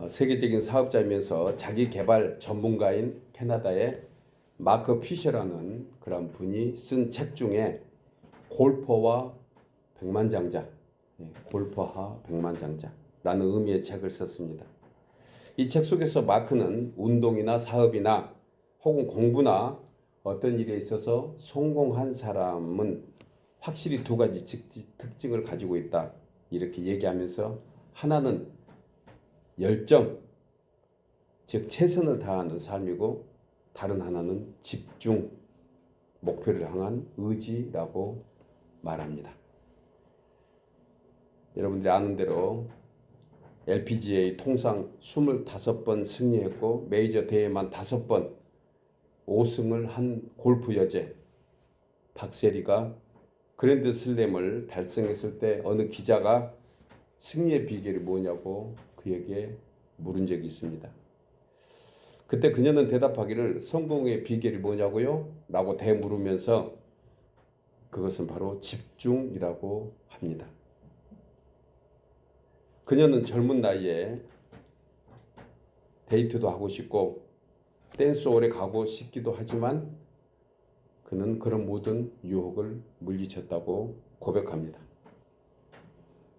세계적인 사업자이면서 자기 개발 전문가인 캐나다의 마크 피셔라는 그런 분이 쓴 책 중에 골퍼와 백만장자, 골퍼와 백만장자라는 의미의 책을 썼습니다. 이 책 속에서 마크는 운동이나 사업이나 혹은 공부나 어떤 일에 있어서 성공한 사람은 확실히 두 가지 특징을 가지고 있다. 이렇게 얘기하면서 하나는 열정, 즉 최선을 다하는 삶이고 다른 하나는 집중, 목표를 향한 의지라고 말합니다. 여러분들이 아는 대로 LPGA 통상 25번 승리했고 메이저 대회만 5번 5승을 한 골프 여제 박세리가 그랜드 슬램을 달성했을 때 어느 기자가 승리의 비결이 뭐냐고 그에게 물은 적이 있습니다. 그때 그녀는 대답하기를 성공의 비결이 뭐냐고요? 라고 되물으면서 그것은 바로 집중이라고 합니다. 그녀는 젊은 나이에 데이트도 하고 싶고 댄스홀에 가고 싶기도 하지만 그는 그런 모든 유혹을 물리쳤다고 고백합니다.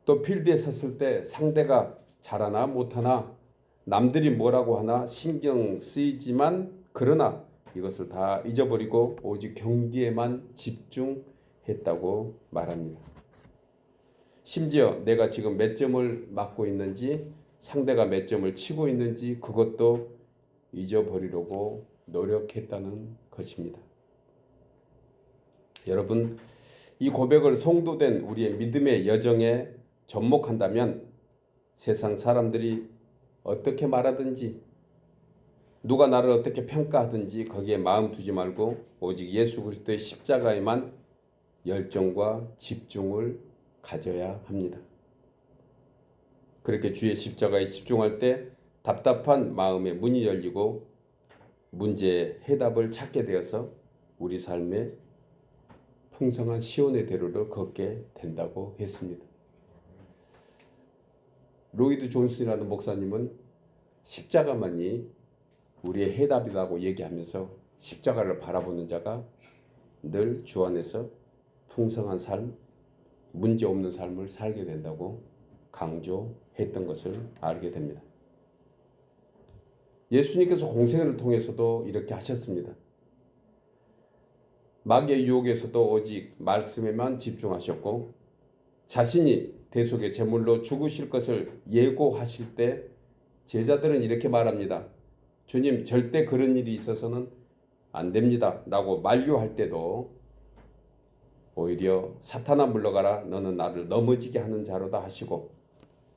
또 필드에 섰을 때 상대가 잘하나 못하나 남들이 뭐라고 하나 신경 쓰이지만 그러나 이것을 다 잊어버리고 오직 경기에만 집중했다고 말합니다. 심지어 내가 지금 몇 점을 맞고 있는지 상대가 몇 점을 치고 있는지 그것도 잊어버리려고 노력했다는 것입니다. 여러분, 이 고백을 성도된 우리의 믿음의 여정에 접목한다면 세상 사람들이 어떻게 말하든지 누가 나를 어떻게 평가하든지 거기에 마음 두지 말고 오직 예수 그리스도의 십자가에만 열정과 집중을 가져야 합니다. 그렇게 주의 십자가에 집중할 때 답답한 마음의 문이 열리고 문제의 해답을 찾게 되어서 우리 삶의 풍성한 시온의 대로를 걷게 된다고 했습니다. 로이드 존슨이라는 목사님은 십자가만이 우리의 해답이라고 얘기하면서 십자가를 바라보는 자가 늘 주 안에서 풍성한 삶, 문제 없는 삶을 살게 된다고 강조했던 것을 알게 됩니다. 예수님께서 공생애를 통해서도 이렇게 하셨습니다. 마귀의 유혹에서도 오직 말씀에만 집중하셨고 자신이 대속의 제물로 죽으실 것을 예고하실 때 제자들은 이렇게 말합니다. 주님, 절대 그런 일이 있어서는 안 됩니다. 라고 만류할 때도 오히려 사탄아 물러가라. 너는 나를 넘어지게 하는 자로다 하시고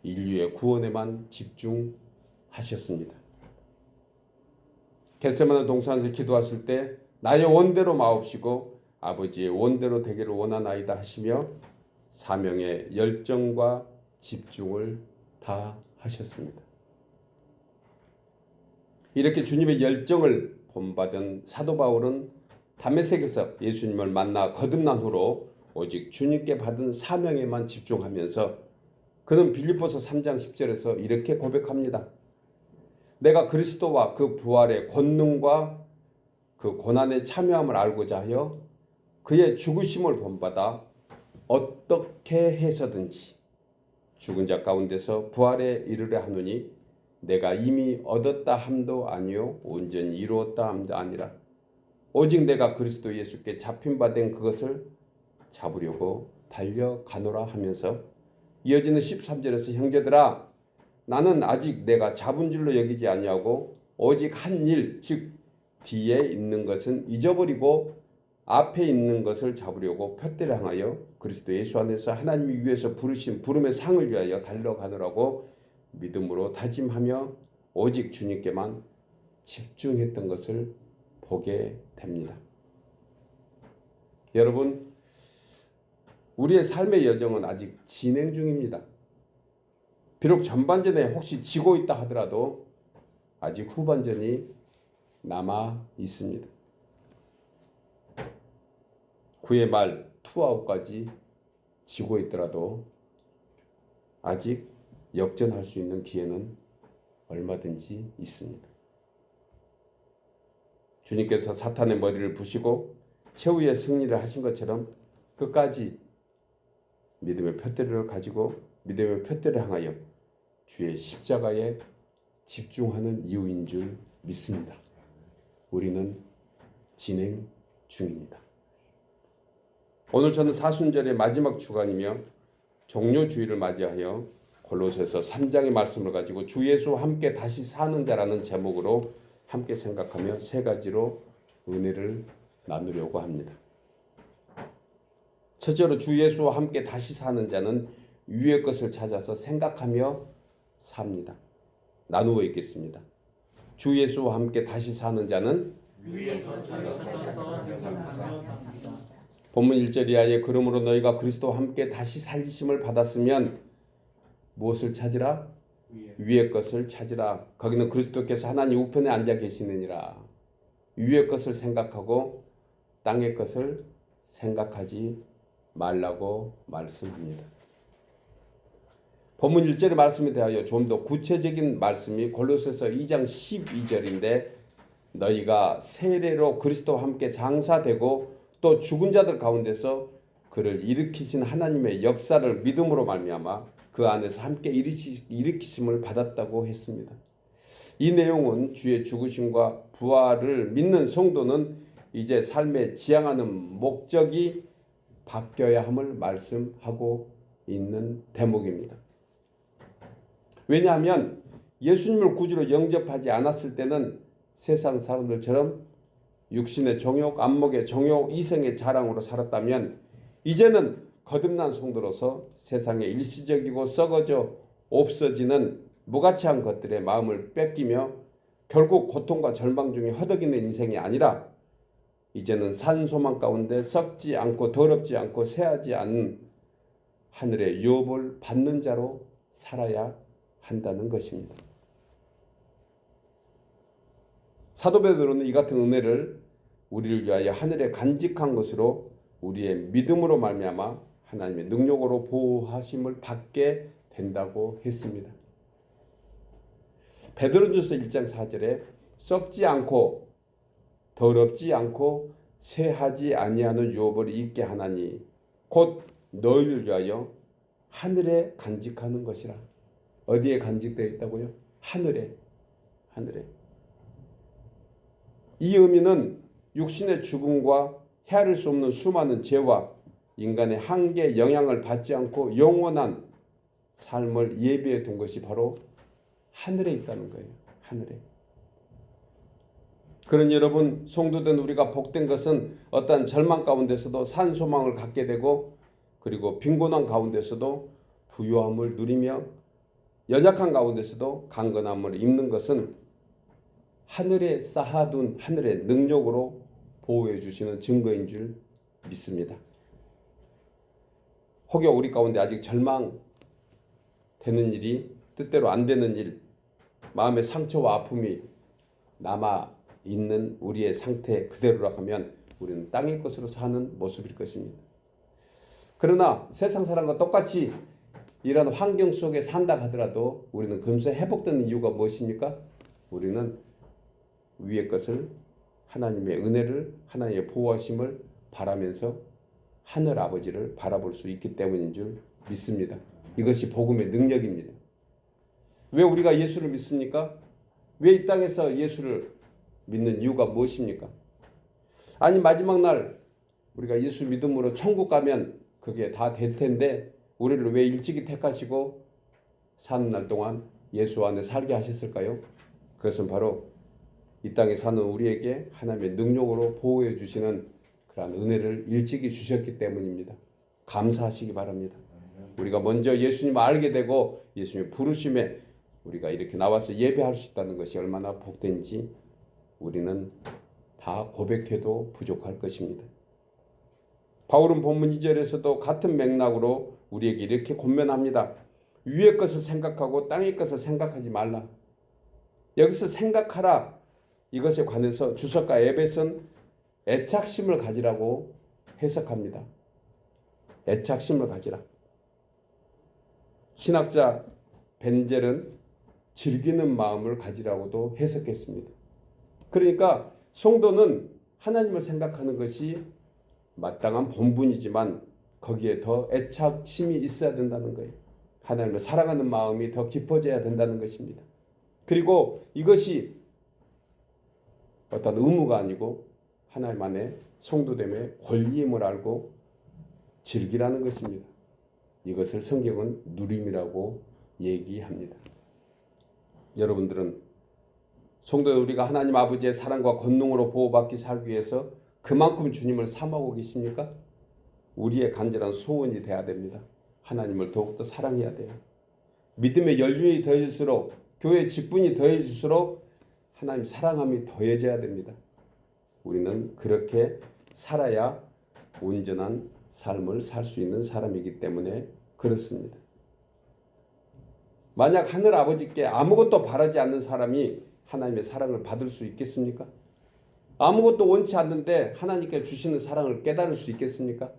인류의 구원에만 집중하셨습니다. 겟세마네 동산에서 기도하실 때 나의 원대로 마옵시고 아버지의 원대로 되기를 원하나이다 하시며 사명의 열정과 집중을 다 하셨습니다. 이렇게 주님의 열정을 본받은 사도 바울은 다메섹에서 예수님을 만나 거듭난 후로 오직 주님께 받은 사명에만 집중하면서 그는 빌립보서 3장 10절에서 이렇게 고백합니다. 내가 그리스도와 그 부활의 권능과 그 고난에 참여함을 알고자 하여 그의 죽으심을 본받아 어떻게 해서든지 죽은 자 가운데서 부활에 이르려 하노니 내가 이미 얻었다 함도 아니요 온전히 이루었다 함도 아니라 오직 내가 그리스도 예수께 잡힌 바 된 그것을 잡으려고 달려가노라 하면서 이어지는 13절에서 형제들아 나는 아직 내가 잡은 줄로 여기지 아니하고 오직 한 일 즉 뒤에 있는 것은 잊어버리고 앞에 있는 것을 잡으려고 푯대를 향하여 그리스도 예수 안에서 하나님이 위에서 부르신 부름의 상을 위하여 달려가노라고 믿음으로 다짐하며 오직 주님께만 집중했던 것을 보게 됩니다. 여러분, 우리의 삶의 여정은 아직 진행 중입니다. 비록 전반전에 혹시 지고 있다 하더라도 아직 후반전이 남아 있습니다. 9회 말 투아웃까지 지고 있더라도 아직 역전할 수 있는 기회는 얼마든지 있습니다. 주님께서 사탄의 머리를 부시고 최후의 승리를 하신 것처럼 끝까지 믿음의 표대를 가지고 믿음의 표대를 향하여 주의 십자가에 집중하는 이유인 줄 믿습니다. 우리는 진행 중입니다. 오늘 저는 사순절의 마지막 주간이며 종료주의를 맞이하여 골로새서 3장의 말씀을 가지고 주 예수와 함께 다시 사는 자라는 제목으로 함께 생각하며 세 가지로 은혜를 나누려고 합니다. 첫째로 주 예수와 함께 다시 사는 자는 위의 것을 찾아서 생각하며 삽니다. 나누어 있겠습니다. 주 예수와 함께 다시 사는 자는 위의 것을 찾아서 생각하며 삽니다. 본문 1절 이하에 그러므로 너희가 그리스도와 함께 다시 살리심을 받았으면 무엇을 찾으라? 위의 것을 찾으라. 거기는 그리스도께서 하나님 우편에 앉아 계시느니라. 위의 것을 생각하고 땅의 것을 생각하지 말라고 말씀합니다. 본문 1절의 말씀에 대하여 좀 더 구체적인 말씀이 골로새서 2장 12절인데 너희가 세례로 그리스도와 함께 장사되고 또 죽은 자들 가운데서 그를 일으키신 하나님의 역사를 믿음으로 말미암아 그 안에서 함께 일으키심을 받았다고 했습니다. 이 내용은 주의 죽으심과 부활을 믿는 성도는 이제 삶에 지향하는 목적이 바뀌어야 함을 말씀하고 있는 대목입니다. 왜냐하면 예수님을 구주로 영접하지 않았을 때는 세상 사람들처럼 육신의 정욕, 안목의 정욕, 이성의 자랑으로 살았다면 이제는 거듭난 성도로서 세상의 일시적이고 썩어져 없어지는 무가치한 것들의 마음을 뺏기며 결국 고통과 절망 중에 허덕이는 인생이 아니라 이제는 산 소망 가운데 썩지 않고 더럽지 않고 새하지 않은 하늘의 유업을 받는 자로 살아야 한다는 것입니다. 사도 베드로는 이 같은 은혜를 우리를 위하여 하늘에 간직한 것으로 우리의 믿음으로 말미암아 하나님의 능력으로 보호하심을 받게 된다고 했습니다. 베드로전서 1장 4절에 썩지 않고 더럽지 않고 쇠하지 아니하는 유업을 잊게 하나니 곧 너희를 위하여 하늘에 간직하는 것이라. 어디에 간직되어 있다고요? 하늘에. 이 의미는 육신의 죽음과 헤아릴 수 없는 수많은 죄와 인간의 한계 영향을 받지 않고 영원한 삶을 예비해 둔 것이 바로 하늘에 있다는 거예요. 하늘에. 그런 여러분, 성도된 우리가 복된 것은 어떠한 절망 가운데서도 산 소망을 갖게 되고 그리고 빈곤한 가운데서도 부유함을 누리며 연약한 가운데서도 강건함을 입는 것은 하늘에 쌓아둔 하늘의 능력으로 보호해 주시는 증거인 줄 믿습니다. 혹여 우리 가운데 아직 절망되는 일이 뜻대로 안 되는 일, 마음의 상처와 아픔이 남아 있는 우리의 상태 그대로라 하면 우리는 땅의 것으로 사는 모습일 것입니다. 그러나 세상 사람과 똑같이 이런 환경 속에 산다 하더라도 우리는 금세 회복되는 이유가 무엇입니까? 우리는 위의 것을 하나님의 은혜를 하나님의 보호하심을 바라면서 하늘 아버지를 바라볼 수 있기 때문인 줄 믿습니다. 이것이 복음의 능력입니다. 왜 우리가 예수를 믿습니까? 왜 이 땅에서 예수를 믿는 이유가 무엇입니까? 아니 마지막 날 우리가 예수 믿음으로 천국 가면 그게 다 될 텐데 우리를 왜 일찍이 택하시고 사는 날 동안 예수 안에 살게 하셨을까요? 그것은 바로 이 땅에 사는 우리에게 하나님의 능력으로 보호해 주시는 그러한 은혜를 일찍이 주셨기 때문입니다. 감사하시기 바랍니다. 우리가 먼저 예수님을 알게 되고 예수님의 부르심에 우리가 이렇게 나와서 예배할 수 있다는 것이 얼마나 복된지 우리는 다 고백해도 부족할 것입니다. 바울은 본문 2절에서도 같은 맥락으로 우리에게 이렇게 권면합니다. 위의 것을 생각하고 땅의 것을 생각하지 말라. 여기서 생각하라. 이것에 관해서 주석가 에벳은 애착심을 가지라고 해석합니다. 애착심을 가지라. 신학자 벤젤은 즐기는 마음을 가지라고도 해석했습니다. 그러니까 성도는 하나님을 생각하는 것이 마땅한 본분이지만 거기에 더 애착심이 있어야 된다는 거예요. 하나님을 사랑하는 마음이 더 깊어져야 된다는 것입니다. 그리고 이것이 어떤 의무가 아니고 하나님 안에 성도됨의 권리임을 알고 즐기라는 것입니다. 이것을 성경은 누림이라고 얘기합니다. 여러분들은 성도 우리가 하나님 아버지의 사랑과 권능으로 보호받기 살기 위해서 그만큼 주님을 사모하고 계십니까? 우리의 간절한 소원이 돼야 됩니다. 하나님을 더욱더 사랑해야 돼요. 믿음의 연륜이 더해질수록 교회 직분이 더해질수록 하나님 사랑함이 더해져야 됩니다. 우리는 그렇게 살아야 온전한 삶을 살 수 있는 사람이기 때문에 그렇습니다. 만약 하늘 아버지께 아무것도 바라지 않는 사람이 하나님의 사랑을 받을 수 있겠습니까? 아무것도 원치 않는데 하나님께 주시는 사랑을 깨달을 수 있겠습니까?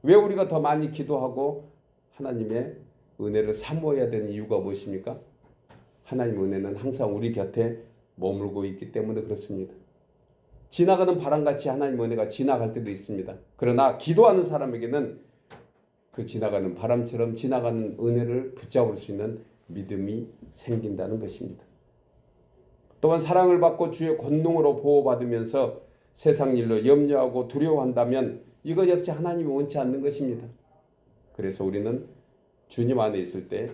왜 우리가 더 많이 기도하고 하나님의 은혜를 사모해야 되는 이유가 무엇입니까? 하나님의 은혜는 항상 우리 곁에 머물고 있기 때문에 그렇습니다. 지나가는 바람같이 하나님의 은혜가 지나갈 때도 있습니다. 그러나 기도하는 사람에게는 그 지나가는 바람처럼 지나가는 은혜를 붙잡을 수 있는 믿음이 생긴다는 것입니다. 또한 사랑을 받고 주의 권능으로 보호받으면서 세상 일로 염려하고 두려워한다면 이것 역시 하나님이 원치 않는 것입니다. 그래서 우리는 주님 안에 있을 때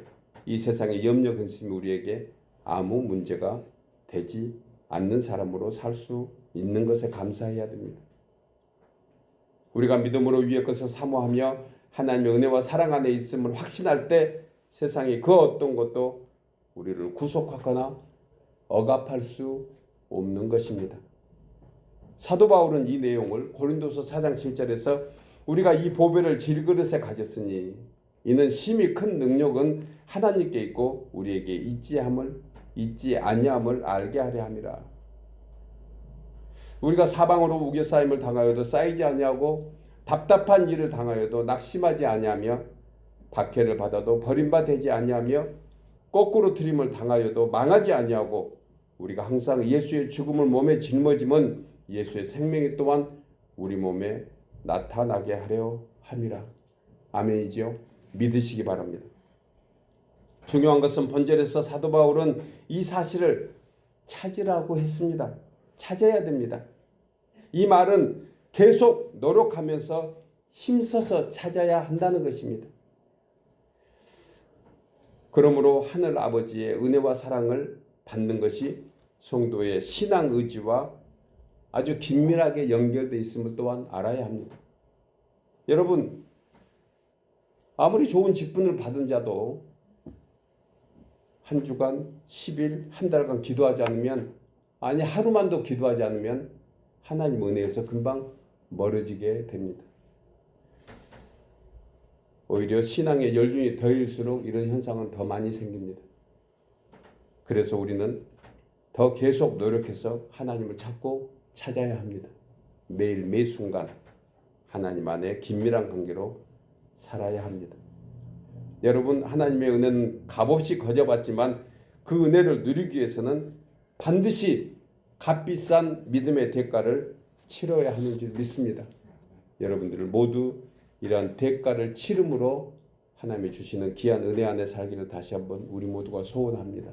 이 세상의 염려 근심이 우리에게 아무 문제가 되지 않는 사람으로 살 수 있는 것에 감사해야 됩니다. 우리가 믿음으로 위의 것을 사모하며 하나님의 은혜와 사랑 안에 있음을 확신할 때 세상의 그 어떤 것도 우리를 구속하거나 억압할 수 없는 것입니다. 사도 바울은 이 내용을 고린도서 4장 7절에서 우리가 이 보배를 질그릇에 가졌으니 이는 심히 큰 능력은 하나님께 있고 우리에게 있지 아니함을 알게 하려 함이라. 우리가 사방으로 우겨싸임을 당하여도 쌓이지 아니하고 답답한 일을 당하여도 낙심하지 아니하며 박해를 받아도 버림받지 아니하며 거꾸로 트림을 당하여도 망하지 아니하고 우리가 항상 예수의 죽음을 몸에 짊어짐은 예수의 생명이 또한 우리 몸에 나타나게 하려 함이라. 아멘이지요? 믿으시기 바랍니다. 중요한 것은 본절에서 사도 바울은 이 사실을 찾으라고 했습니다. 찾아야 됩니다. 이 말은 계속 노력하면서 힘써서 찾아야 한다는 것입니다. 그러므로 하늘 아버지의 은혜와 사랑을 받는 것이 성도의 신앙 의지와 아주 긴밀하게 연결되어 있음을 또한 알아야 합니다. 여러분, 아무리 좋은 직분을 받은 자도 한 주간, 10일, 한 달간 기도하지 않으면, 아니 하루만도 기도하지 않으면 하나님 은혜에서 금방 멀어지게 됩니다. 오히려 신앙의 연륜이 더일수록 이런 현상은 더 많이 생깁니다. 그래서 우리는 더 계속 노력해서 하나님을 찾고 찾아야 합니다. 매일 매 순간 하나님 안에 긴밀한 관계로 살아야 합니다. 여러분, 하나님의 은혜는 값없이 거저받지만 그 은혜를 누리기 위해서는 반드시 값비싼 믿음의 대가를 치러야 하는 줄 믿습니다. 여러분들을 모두 이러한 대가를 치름으로 하나님이 주시는 귀한 은혜 안에 살기를 다시 한번 우리 모두가 소원합니다.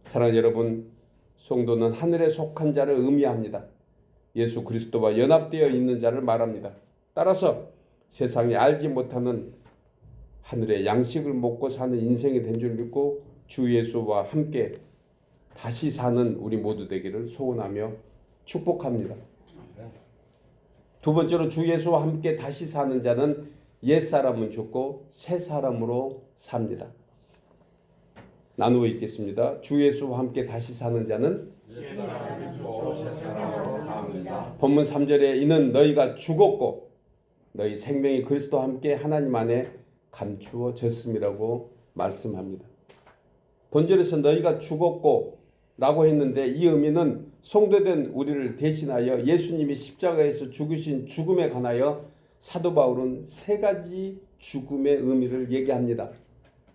사랑하는 여러분, 성도는 하늘에 속한 자를 의미합니다. 예수 그리스도와 연합되어 있는 자를 말합니다. 따라서 세상이 알지 못하는 하늘의 양식을 먹고 사는 인생이 된 줄 믿고 주 예수와 함께 다시 사는 우리 모두 되기를 소원하며 축복합니다. 두 번째로 주 예수와 함께 다시 사는 자는 옛사람은 죽고 새사람으로 삽니다. 나누어 읽겠습니다. 주 예수와 함께 다시 사는 자는 본문 3절에 이는 너희가 죽었고 너희 생명이 그리스도와 함께 하나님 안에 감추어졌음이라고 말씀합니다. 본절에서 너희가 죽었고 라고 했는데 이 의미는 성도된 우리를 대신하여 예수님이 십자가에서 죽으신 죽음에 관하여 사도 바울은 세 가지 죽음의 의미를 얘기합니다.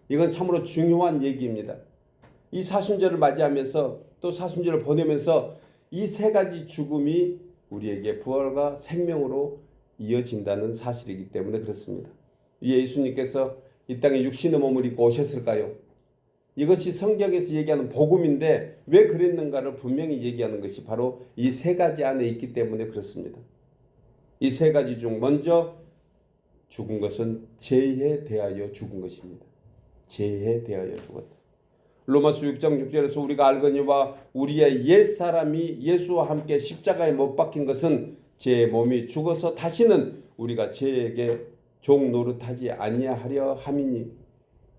이건 참으로 중요한 얘기입니다. 이 사순절을 맞이하면서 또 사순절을 보내면서 이 세 가지 죽음이 우리에게 부활과 생명으로 이어진다는 사실이기 때문에 그렇습니다. 예수님께서 이 땅에 육신의 몸을 입고 오셨을까요? 이것이 성경에서 얘기하는 복음인데 왜 그랬는가를 분명히 얘기하는 것이 바로 이 세 가지 안에 있기 때문에 그렇습니다. 이 세 가지 중 먼저 죽은 것은 죄에 대하여 죽은 것입니다. 죄에 대하여 죽었다. 로마서 6장 6절에서 우리가 알거니와 우리의 옛사람이 예수와 함께 십자가에 못 박힌 것은 제 몸이 죽어서 다시는 우리가 죄에게 종 노릇하지 아니하려 함이니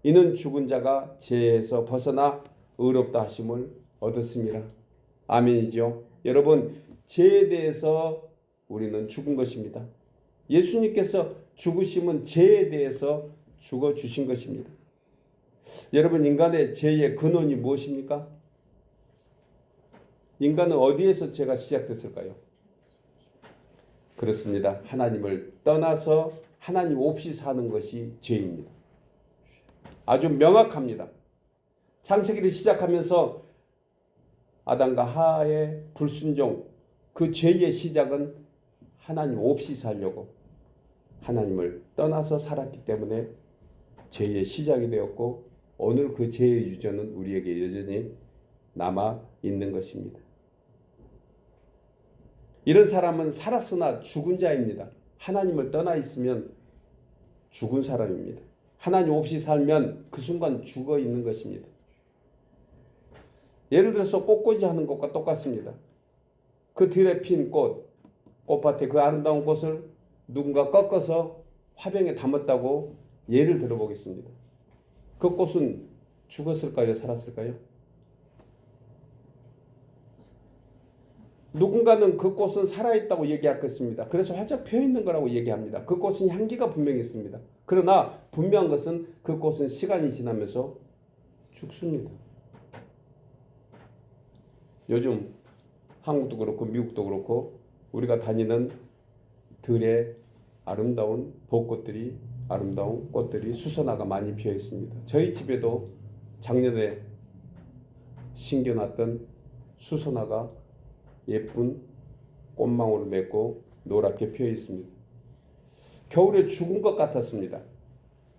이는 죽은 자가 죄에서 벗어나 의롭다 하심을 얻었습니다. 아멘이죠. 여러분, 죄에 대해서 우리는 죽은 것입니다. 예수님께서 죽으심은 죄에 대해서 죽어주신 것입니다. 여러분, 인간의 죄의 근원이 무엇입니까? 인간은 어디에서 죄가 시작됐을까요? 그렇습니다. 하나님을 떠나서 하나님 없이 사는 것이 죄입니다. 아주 명확합니다. 창세기를 시작하면서 아담과 하와의 불순종, 그 죄의 시작은 하나님 없이 살려고 하나님을 떠나서 살았기 때문에 죄의 시작이 되었고 오늘 그 죄의 유전은 우리에게 여전히 남아 있는 것입니다. 이런 사람은 살았으나 죽은 자입니다. 하나님을 떠나 있으면 죽은 사람입니다. 하나님 없이 살면 그 순간 죽어 있는 것입니다. 예를 들어서 꽃꽂이 하는 것과 똑같습니다. 그 들에 핀 꽃, 꽃밭에 그 아름다운 꽃을 누군가 꺾어서 화병에 담았다고 예를 들어보겠습니다. 그 꽃은 죽었을까요? 살았을까요? 누군가는 그 꽃은 살아있다고 얘기할 것입니다. 그래서 활짝 펴있는 거라고 얘기합니다. 그 꽃은 향기가 분명히 있습니다. 그러나 분명한 것은 그 꽃은 시간이 지나면서 죽습니다. 요즘 한국도 그렇고 미국도 그렇고 우리가 다니는 들에 아름다운 벚꽃들이 아름다운 꽃들이 수선화가 많이 피어 있습니다. 저희 집에도 작년에 심겨놨던 수선화가 예쁜 꽃망울을 맺고 노랗게 피어 있습니다. 겨울에 죽은 것 같았습니다.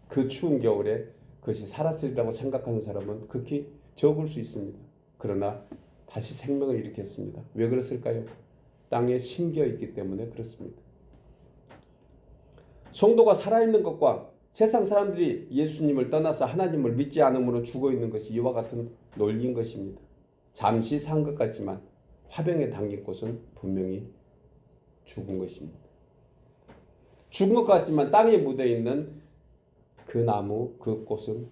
그 추운 겨울에 그것이 살았으리라고 생각하는 사람은 극히 적을 수 있습니다. 그러나 다시 생명을 일으켰습니다. 왜 그랬을까요? 땅에 심겨 있기 때문에 그렇습니다. 성도가 살아있는 것과 세상 사람들이 예수님을 떠나서 하나님을 믿지 않음으로 죽어 있는 것이 이와 같은 논리인 것입니다. 잠시 산 것 같지만 화병에 담긴 꽃은 분명히 죽은 것입니다. 죽은 것 같지만 땅에 묻어있는 그 나무, 그 꽃은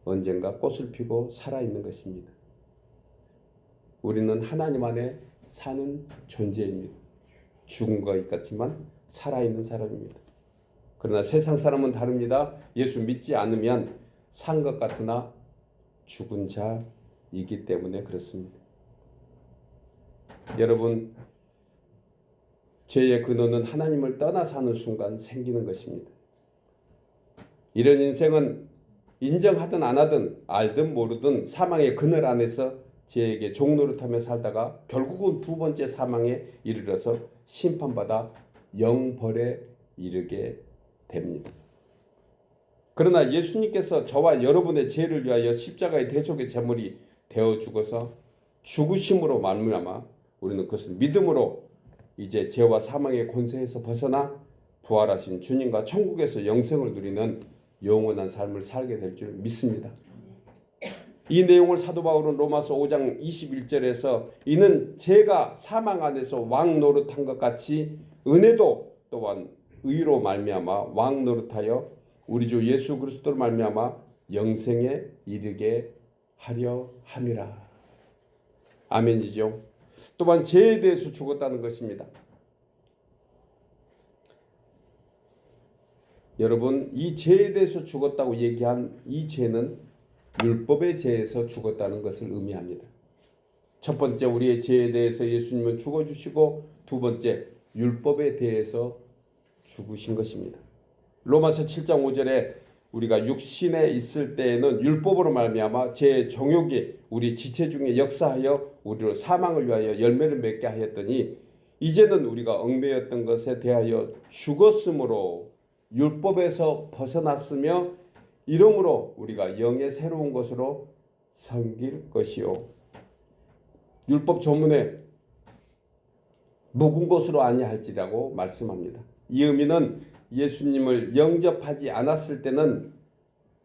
언젠가 꽃을 피고 살아있는 것입니다. 우리는 하나님 안에 사는 존재입니다. 죽은 것 같지만 살아있는 사람입니다. 그러나 세상 사람은 다릅니다. 예수 믿지 않으면 산 것 같으나 죽은 자이기 때문에 그렇습니다. 여러분, 죄의 근원은 하나님을 떠나 사는 순간 생기는 것입니다. 이런 인생은 인정하든 안 하든 알든 모르든 사망의 그늘 안에서 죄에게 종노릇하며 살다가 결국은 두 번째 사망에 이르러서 심판받아 영벌에 이르게 됩니다. 그러나 예수님께서 저와 여러분의 죄를 위하여 십자가의 대속의 제물이 되어 죽어서 죽으심으로 말미암아 우리는 그것을 믿음으로 이제 죄와 사망의 권세에서 벗어나 부활하신 주님과 천국에서 영생을 누리는 영원한 삶을 살게 될 줄 믿습니다. 이 내용을 사도 바울은 로마서 5장 21절에서 이는 죄가 사망 안에서 왕 노릇한 것 같이 은혜도 또한 의로 말미암아 왕 노릇하여 우리 주 예수 그리스도로 말미암아 영생에 이르게 하려 함이라. 아멘이죠. 또한 죄에 대해서 죽었다는 것입니다. 여러분, 이 죄에 대해서 죽었다고 얘기한 이 죄는 율법의 죄에서 죽었다는 것을 의미합니다. 첫 번째, 우리의 죄에 대해서 예수님은 죽어주시고 두 번째, 율법에 대해서 죽으신 것입니다. 로마서 7장 5절에 우리가 육신에 있을 때에는 율법으로 말미암아 제 정욕이 우리 지체 중에 역사하여 우리로 사망을 위하여 열매를 맺게 하였더니 이제는 우리가 얽매였던 것에 대하여 죽었으므로 율법에서 벗어났으며 이러므로 우리가 영의 새로운 것으로 섬길 것이요. 율법 조문에 묵은 것으로 아니할지라고 말씀합니다. 이 의미는 예수님을 영접하지 않았을 때는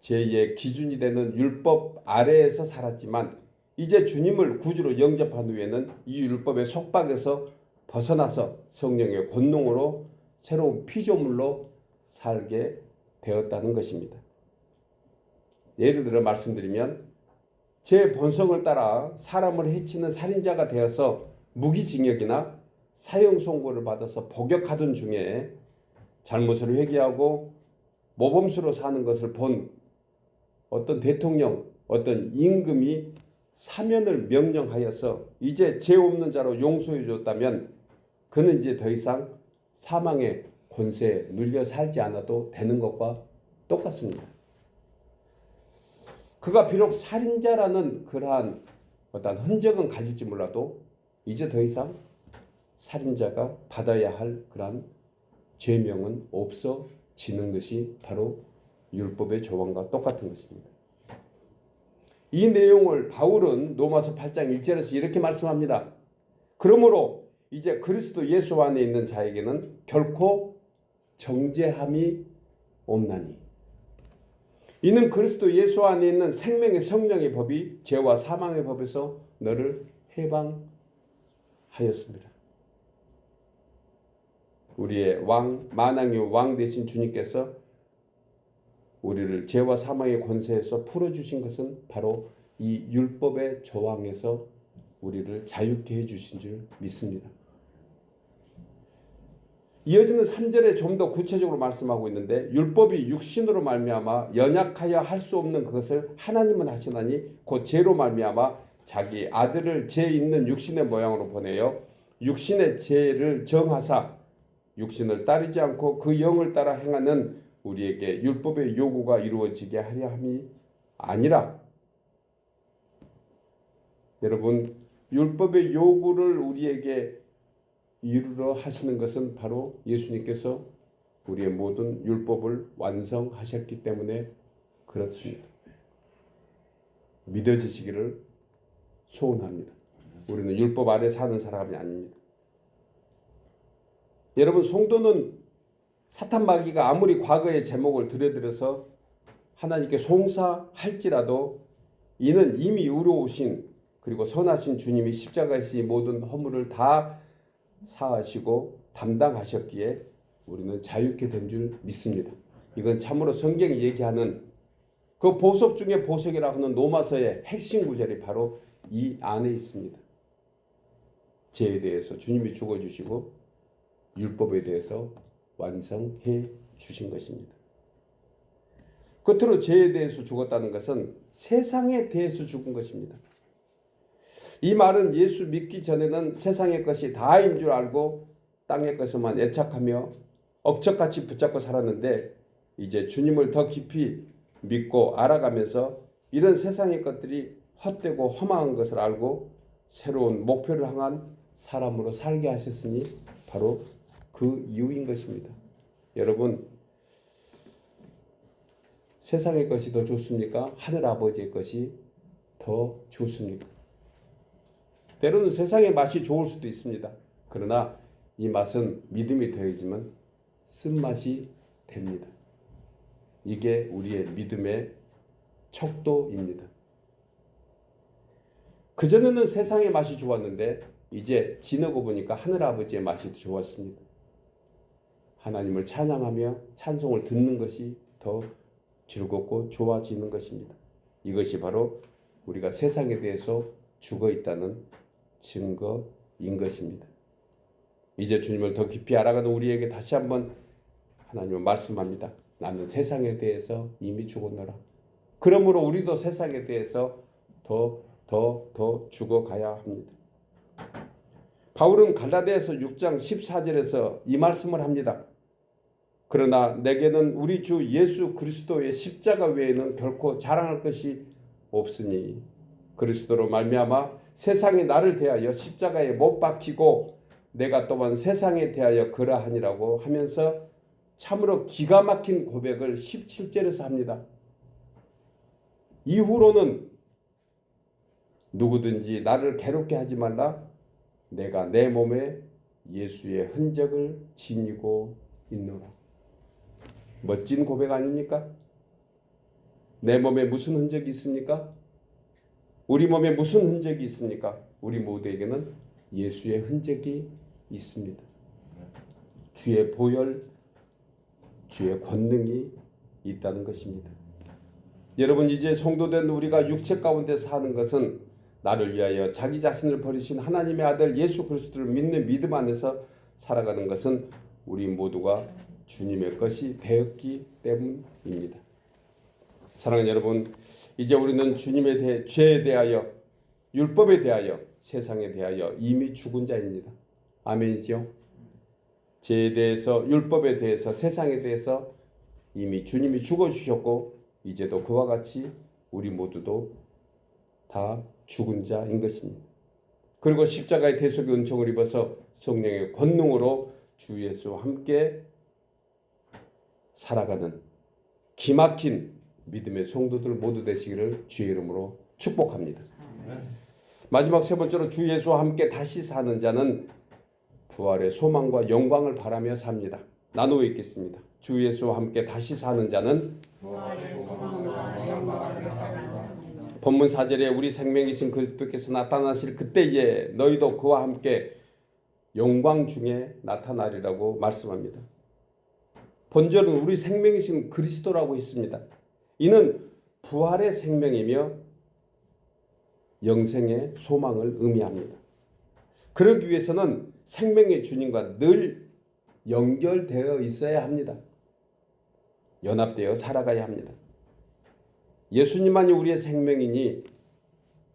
제2의 기준이 되는 율법 아래에서 살았지만 이제 주님을 구주로 영접한 후에는 이 율법의 속박에서 벗어나서 성령의 권능으로 새로운 피조물로 살게 되었다는 것입니다. 예를 들어 말씀드리면 제 본성을 따라 사람을 해치는 살인자가 되어서 무기징역이나 사형 선고를 받아서 복역하던 중에 잘못을 회개하고 모범수로 사는 것을 본 어떤 대통령, 어떤 임금이 사면을 명령하여서 이제 죄 없는 자로 용서해 줬다면 그는 이제 더 이상 사망의 권세에 눌려 살지 않아도 되는 것과 똑같습니다. 그가 비록 살인자라는 그러한 어떤 흔적은 가질지 몰라도 이제 더 이상 살인자가 받아야 할 그러한 죄명은 없어지는 것이 바로 율법의 조항과 똑같은 것입니다. 이 내용을 바울은 로마서 8장 1절에서 이렇게 말씀합니다. 그러므로 이제 그리스도 예수 안에 있는 자에게는 결코 정죄함이 없나니 이는 그리스도 예수 안에 있는 생명의 성령의 법이 죄와 사망의 법에서 너를 해방하였습니다. 우리의 왕, 만왕의 왕 되신 주님께서 우리를 죄와 사망의 권세에서 풀어주신 것은 바로 이 율법의 조항에서 우리를 자유케 해주신 줄 믿습니다. 이어지는 3절에 좀 더 구체적으로 말씀하고 있는데 율법이 육신으로 말미암아 연약하여 할 수 없는 그것을 하나님은 하시나니 곧 죄로 말미암아 자기 아들을 죄 있는 육신의 모양으로 보내어 육신의 죄를 정하사 육신을 따르지 않고 그 영을 따라 행하는 우리에게 율법의 요구가 이루어지게 하려 함이 아니라 여러분 율법의 요구를 우리에게 이루려 하시는 것은 바로 예수님께서 우리의 모든 율법을 완성하셨기 때문에 그렇습니다. 믿어지시기를 소원합니다. 우리는 율법 아래 사는 사람이 아닙니다. 여러분 성도는 사탄 마귀가 아무리 과거의 제목을 들여들여서 하나님께 송사할지라도 이는 이미 의로우신 그리고 선하신 주님이 십자가에서 모든 허물을 다 사하시고 담당하셨기에 우리는 자유케 된 줄 믿습니다. 이건 참으로 성경이 얘기하는 그 보석 중에 보석이라고 하는 로마서의 핵심 구절이 바로 이 안에 있습니다. 죄에 대해서 주님이 죽어주시고 율법에 대해서 완성해 주신 것입니다. 겉으로 죄에 대해서 죽었다는 것은 세상에 대해서 죽은 것입니다. 이 말은 예수 믿기 전에는 세상의 것이 다인 줄 알고 땅의 것에만 애착하며 억척같이 붙잡고 살았는데 이제 주님을 더 깊이 믿고 알아가면서 이런 세상의 것들이 헛되고 허망한 것을 알고 새로운 목표를 향한 사람으로 살게 하셨으니 바로 그 이유인 것입니다. 여러분 세상의 것이 더 좋습니까? 하늘 아버지의 것이 더 좋습니까? 때로는 세상의 맛이 좋을 수도 있습니다. 그러나 이 맛은 믿음이 더해지면 쓴맛이 됩니다. 이게 우리의 믿음의 척도입니다. 그전에는 세상의 맛이 좋았는데 이제 지나고 보니까 하늘아버지의 맛이 좋았습니다. 하나님을 찬양하며 찬송을 듣는 것이 더 즐겁고 좋아지는 것입니다. 이것이 바로 우리가 세상에 대해서 죽어 있다는 증거인 것입니다. 이제 주님을 더 깊이 알아가는 우리에게 다시 한번 하나님은 말씀합니다. 나는 세상에 대해서 이미 죽었노라. 그러므로 우리도 세상에 대해서 더 죽어가야 합니다. 바울은 갈라디아서 6장 14절에서 이 말씀을 합니다. 그러나 내게는 우리 주 예수 그리스도의 십자가 외에는 결코 자랑할 것이 없으니 그리스도로 말미암아 세상이 나를 대하여 십자가에 못 박히고 내가 또한 세상에 대하여 그러하니라고 하면서 참으로 기가 막힌 고백을 17절에서 합니다. 이후로는 누구든지 나를 괴롭게 하지 말라. 내가 내 몸에 예수의 흔적을 지니고 있노라. 멋진 고백 아닙니까? 내 몸에 무슨 흔적이 있습니까? 우리 몸에 무슨 흔적이 있습니까? 우리 모두에게는 예수의 흔적이 있습니다. 주의 보혈, 주의 권능이 있다는 것입니다. 여러분, 이제 성도된 우리가 육체 가운데 사는 것은 나를 위하여 자기 자신을 버리신 하나님의 아들 예수 그리스도를 믿는 믿음 안에서 살아가는 것은 우리 모두가 주님의 것이 되었기 때문입니다. 사랑하는 여러분, 이제 우리는 주님의 죄에 대하여, 율법에 대하여, 세상에 대하여 이미 죽은 자입니다. 아멘이죠? 죄에 대해서, 율법에 대해서, 세상에 대해서 이미 주님이 죽어주셨고 이제도 그와 같이 우리 모두도 다 죽은 자인 것입니다. 그리고 십자가의 대속의 은총을 입어서 성령의 권능으로 주 예수와 함께 살아가는 기막힌 믿음의 성도들 모두 되시기를 주의 이름으로 축복합니다. 마지막 세 번째로 주 예수와 함께 다시 사는 자는 부활의 소망과 영광을 바라며 삽니다. 나누어 읽겠습니다. 주 예수와 함께 다시 사는 자는 부활의 소망과 영광을 바라며 삽니다. 본문 4절에 우리 생명이신 그리스도께서 나타나실 그때에 너희도 그와 함께 영광 중에 나타나리라고 말씀합니다. 본절은 우리 생명이신 그리스도라고 했습니다. 이는 부활의 생명이며 영생의 소망을 의미합니다. 그러기 위해서는 생명의 주님과 늘 연결되어 있어야 합니다. 연합되어 살아가야 합니다. 예수님만이 우리의 생명이니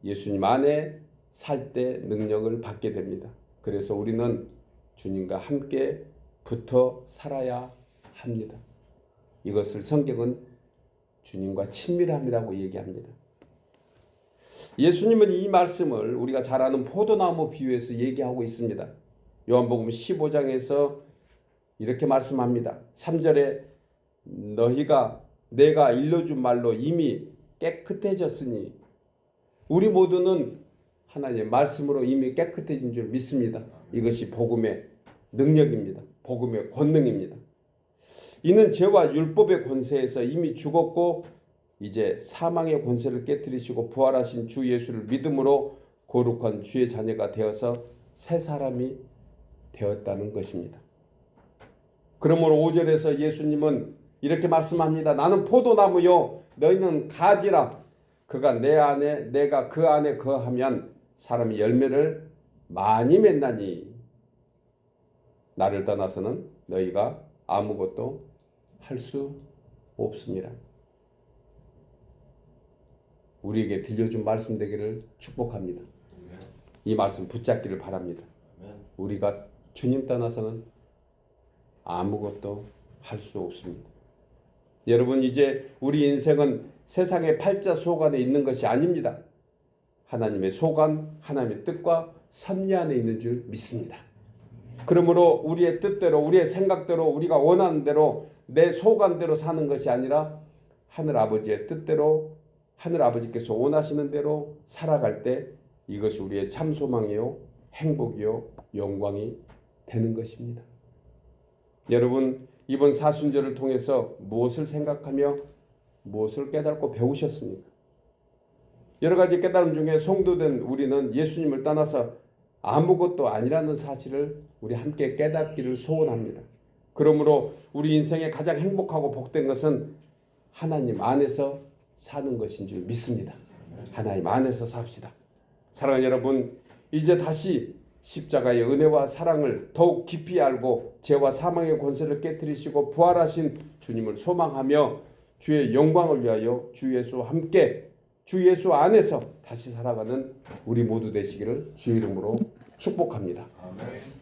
예수님 안에 살 때 능력을 받게 됩니다. 그래서 우리는 주님과 함께 붙어 살아야 합니다. 이것을 성경은 주님과 친밀함이라고 얘기합니다. 예수님은 이 말씀을 우리가 잘 아는 포도나무 비유에서 얘기하고 있습니다. 요한복음 15장에서 이렇게 말씀합니다. 3절에 너희가 내가 일러준 말로 이미 깨끗해졌으니, 우리 모두는 하나님의 말씀으로 이미 깨끗해진 줄 믿습니다. 이것이 복음의 능력입니다. 복음의 권능입니다. 이는 죄와 율법의 권세에서 이미 죽었고 이제 사망의 권세를 깨뜨리시고 부활하신 주 예수를 믿음으로 거룩한 주의 자녀가 되어서 새 사람이 되었다는 것입니다. 그러므로 5절에서 예수님은 이렇게 말씀합니다. 나는 포도나무요 너희는 가지라. 그가 내 안에 내가 그 안에 거하면 사람이 열매를 많이 맺나니 나를 떠나서는 너희가 아무것도 할 수 없습니다. 우리에게 들려준 말씀 되기를 축복합니다. 이 말씀 붙잡기를 바랍니다. 우리가 주님 떠나서는 아무것도 할 수 없습니다. 여러분, 이제 우리 인생은 세상의 팔자 속안에 있는 것이 아닙니다. 하나님의 속안, 하나님의 뜻과 섭리 안에 있는 줄 믿습니다. 그러므로 우리의 뜻대로, 우리의 생각대로, 우리가 원하는 대로, 내 속안대로 사는 것이 아니라 하늘 아버지의 뜻대로, 하늘 아버지께서 원하시는 대로 살아갈 때 이것이 우리의 참 소망이요, 행복이요, 영광이 되는 것입니다. 여러분, 이번 사순절을 통해서 무엇을 생각하며 무엇을 깨닫고 배우셨습니까? 여러 가지 깨달음 중에 성도된 우리는 예수님을 떠나서 아무것도 아니라는 사실을 우리 함께 깨닫기를 소원합니다. 그러므로 우리 인생의 가장 행복하고 복된 것은 하나님 안에서 사는 것인 줄 믿습니다. 하나님 안에서 삽시다. 사랑하는 여러분, 이제 다시 십자가의 은혜와 사랑을 더욱 깊이 알고 죄와 사망의 권세를 깨뜨리시고 부활하신 주님을 소망하며 주의 영광을 위하여 주 예수와 함께 주 예수 안에서 다시 살아가는 우리 모두 되시기를 주의 이름으로 축복합니다. 아멘.